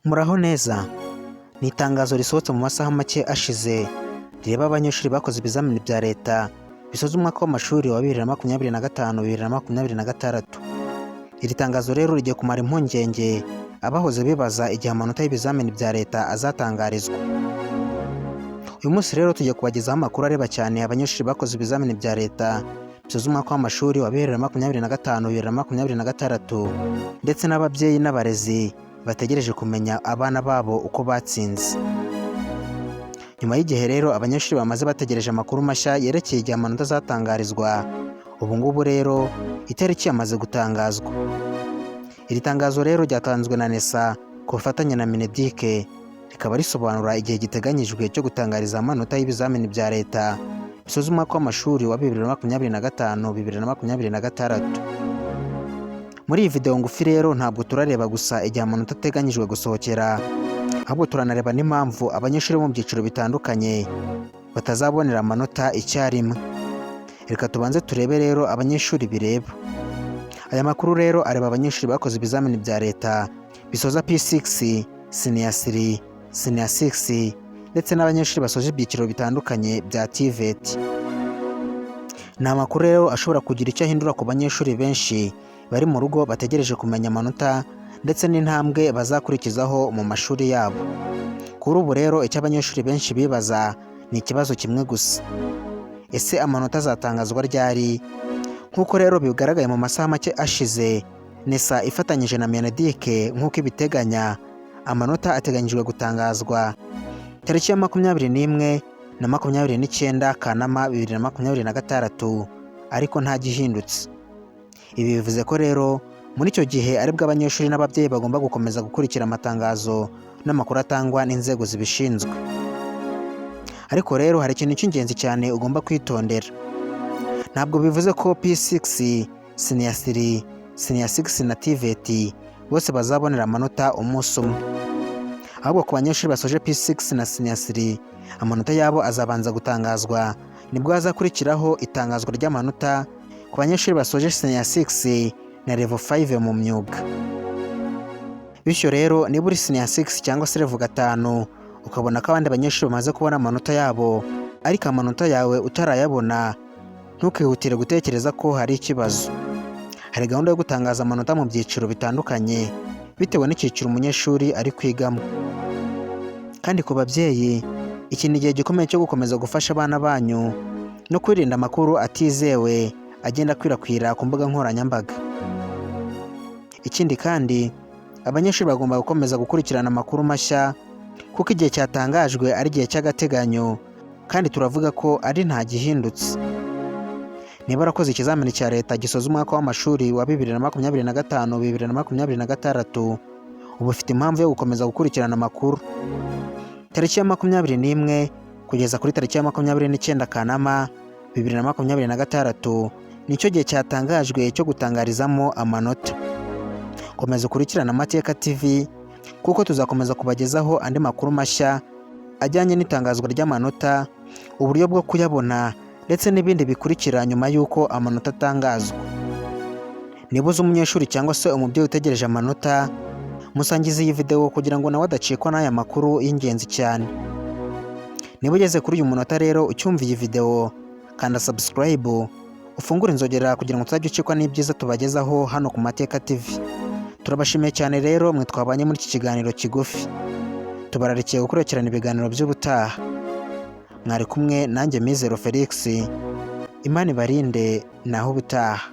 Muraho neza. Ni itangazo risohotse mu masaha make ashize rireba abanyeshuri bakoze ibizamini bya leta bisoza umwaka w'amashuri wa 2025-2026. Iri tangazo rero rigiye kumara impungenge abahoze bibaza igihe amanota y'ibizamini bya leta azatangarizwa. Uyu munsi rero tugiye kubagezaho amakuru areba cyane abanyeshuri bakoze ibizamini bya leta bisoza umwaka w'amashuri wa 2025-2026 ndetse n'ababyeyi n'abarezi bategereje kumenya abana babo uko batsinze. Nyuma y'igihe rero abanyeshuri bamaze bategereje amakuru mashya yerekeye igihe amanota azatangarizwa, ubu ngubu rero itariki yamaze gutangazwa. Iri tangazo rero ryatanzwe na NESA ku bufatanye na Mineduc, rikaba risobanura igihe giteganyijwe cyo gutangariza amanota y'ibizamini bya leta bisoza umwaka w'amashuri wa 2025-2026. Muri iyi video ngufi rero ntabwo turareba gusa igihe amanota ateganyijwe gusohokera, ahubwo turanareba n'impamvu abanyeshuri bo mu byiciro bitandukanye batazabonera amanota icyarimwe. Reka tubanze turebe rero abanyeshuri bireba. Aya makuru rero areba abanyeshuri bakoze ibizamini bya leta bisoza P6, Senior 3, Senior 6 ndetse n'abanyeshuri basoje ibyiciro bitandukanye bya TVET. Ni amakuru rero ashobora kugira icyo ahindura ku banyeshuri benshi bari mu rugo bategereje kumenya amanota ndetse n'intambwe bazakurikizaho mu mashuri yabo. Kuri ubu rero icyo abanyeshuri benshi bibaza ni ikibazo kimwe gusa: ese amanota azatangazwa ryari? Nk'uko rero bigaragaye mu masaha make ashize, NESA ifatanyije na Mineduc nk'uko ibiteganya, amanota ateganyijwe gutangazwa tariki ya 21 na 29 Kanama 2026, ariko nta gihindutse. Ibi bivuze ko rero muri icyo gihe aribwo abanyeshuri n'ababyeyi bagomba gukomeza gukurikira amatangazo n'amakuru atangwa n'inzego zibishinzwe. Ariko rero hari ikintu cy'ingenzi cyane ugomba kwitondera. Ntabwo bivuze ko P6, Senior 3, Senior 6 na TVET bose bazabonera amanota umunsi umwe. Ahubwo ku banyeshuri basoje P6 na Senior 3 amanota yabo azabanza gutangazwa, nibwo hazakurikiraho itangazwa ry'amanota ku banyeshuri basoje Senior 6 na Level 5 mu myuga. Bityo rero niba uri Senior 6 cyangwa se Level 5 ukabona ko abandi banyeshuri bamaze kubona amanota yabo ariko amanota yawe utarayabona, ntukihutire gutekereza ko hari ikibazo. Hari gahunda yo gutangaza amanota mu byiciro bitandukanye bitewe n'icyiciro umunyeshuri ari kwigamo. Kandi ku babyeyi, iki ni igihe gikomeye cyo gukomeza gufasha abana banyu no kwirinda amakuru atizewe agenda akwirakwira ku mbuga nkoranyambaga. Ikindi kandi, abanyeshuri bagomba gukomeza gukurikirana amakuru mashya kuko igihe cyatangajwe ari igihe cy'agateganyo kandi turavuga ko ari nta gihindutse. Niba warakoze ikizamini cya leta gisoza umwaka w'amashuri wa 2025-2026, uba ufite impamvu yo gukomeza gukurikirana amakuru. Tariki ya 21 kugeza kuri tariki ya 29 Kanama 2026 nicyo gihe cyatangajwe cyo gutangarizamo amanota. Komeza ukurikirana Amateka TV kuko tuzakomeza kubagezaho andi makuru mashya ajyanye n'itangazwa ry'amanota, uburyo bwo kuyabona ndetse n'ibindi bikurikira nyuma y'uko amanota atangazwa. Niba uzi umunyeshuri cyangwa se umubyeyi utegereje amanota, musangize iyi video kugira ngo nawe adacikwa n'aya makuru y'ingenzi cyane. Niba ugeze kuri uyu munota rero ucyumva iyi video, kanda subscribe, ufungure inzogera kugira ngo utajya ucikwa n'ibyiza tubagezaho hano ku Mateka TV. Turabashimiye cyane rero mwe twabanye muri iki kiganiro kigufi. Tubararikiye gukurikirana ibiganiro by'ubutaha. Mwari kumwe nanjye Mizero Felix. Imana ibarinde naho ubutaha.